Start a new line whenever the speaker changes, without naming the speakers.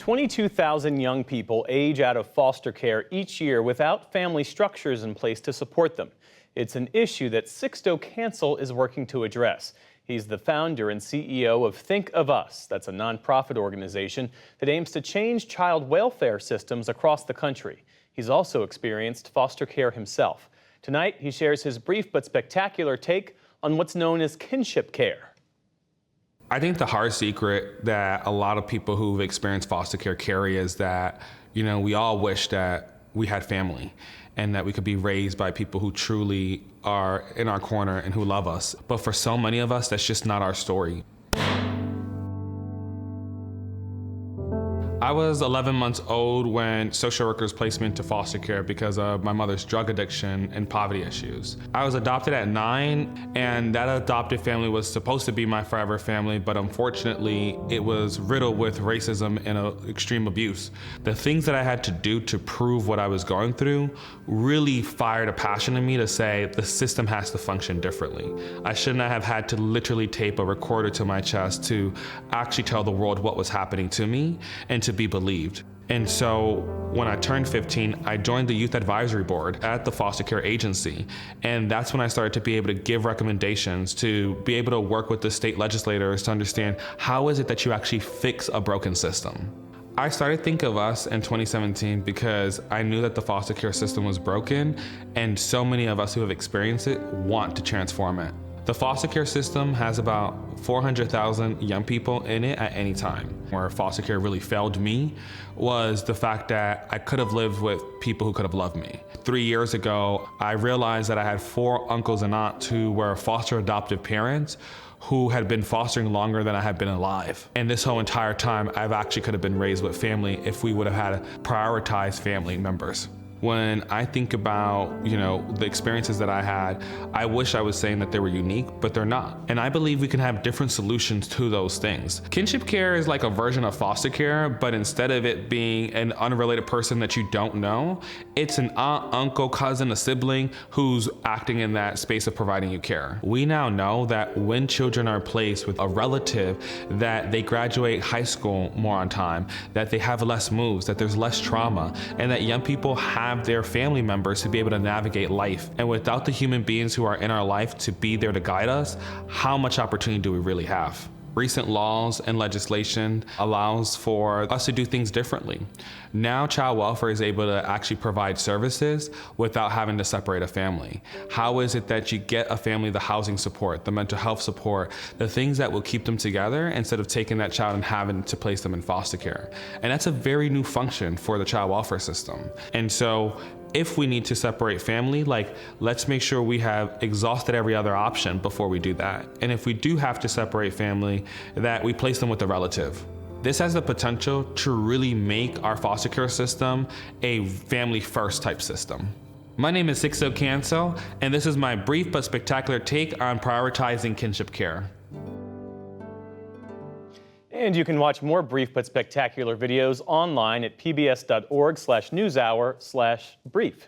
22,000 young people age out of foster care each year without family structures in place to support them. It's an issue that Sixto Cancel is working to address. He's the founder and CEO of Think of Us. That's a nonprofit organization that aims to change child welfare systems across the country. He's also experienced foster care himself. Tonight, he shares his brief but spectacular take on what's known as kinship care.
I think the hard secret that a lot of people who've experienced foster care carry is that, we all wish that we had family and that we could be raised by people who truly are in our corner and who love us. But for so many of us, that's just not our story. I was 11 months old when social workers placed me into foster care because of my mother's drug addiction and poverty issues. I was adopted at 9, and that adopted family was supposed to be my forever family, but unfortunately, it was riddled with racism and extreme abuse. The things that I had to do to prove what I was going through really fired a passion in me to say the system has to function differently. I should not have had to literally tape a recorder to my chest to actually tell the world what was happening to me and to be believed. And so when I turned 15, I joined the youth advisory board at the foster care agency. And that's when I started to be able to give recommendations, to be able to work with the state legislators to understand how is it that you actually fix a broken system. I started Think of Us in 2017 because I knew that the foster care system was broken, and so many of us who have experienced it want to transform it. The foster care system has about 400,000 young people in it at any time. Where foster care really failed me was the fact that I could have lived with people who could have loved me. 3 years ago, I realized that I had 4 uncles and aunts who were foster adoptive parents who had been fostering longer than I had been alive. And this whole entire time, I've actually could have been raised with family if we would have had prioritized family members. When I think about, the experiences that I had, I wish I was saying that they were unique, but they're not. And I believe we can have different solutions to those things. Kinship care is like a version of foster care, but instead of it being an unrelated person that you don't know, it's an aunt, uncle, cousin, a sibling who's acting in that space of providing you care. We now know that when children are placed with a relative, that they graduate high school more on time, that they have less moves, that there's less trauma, and that young people have their family members to be able to navigate life. And without the human beings who are in our life to be there to guide us, how much opportunity do we really have? Recent laws and legislation allows for us to do things differently. Now child welfare is able to actually provide services without having to separate a family. How is it that you get a family the housing support, the mental health support, the things that will keep them together instead of taking that child and having to place them in foster care? And that's a very new function for the child welfare system. And so if we need to separate family, let's make sure we have exhausted every other option before we do that. And if we do have to separate family, that we place them with a relative. This has the potential to really make our foster care system a family first type system. My name is Sixto Cancel, and this is my brief but spectacular take on prioritizing kinship care.
And you can watch more brief but spectacular videos online at pbs.org/newshour/brief.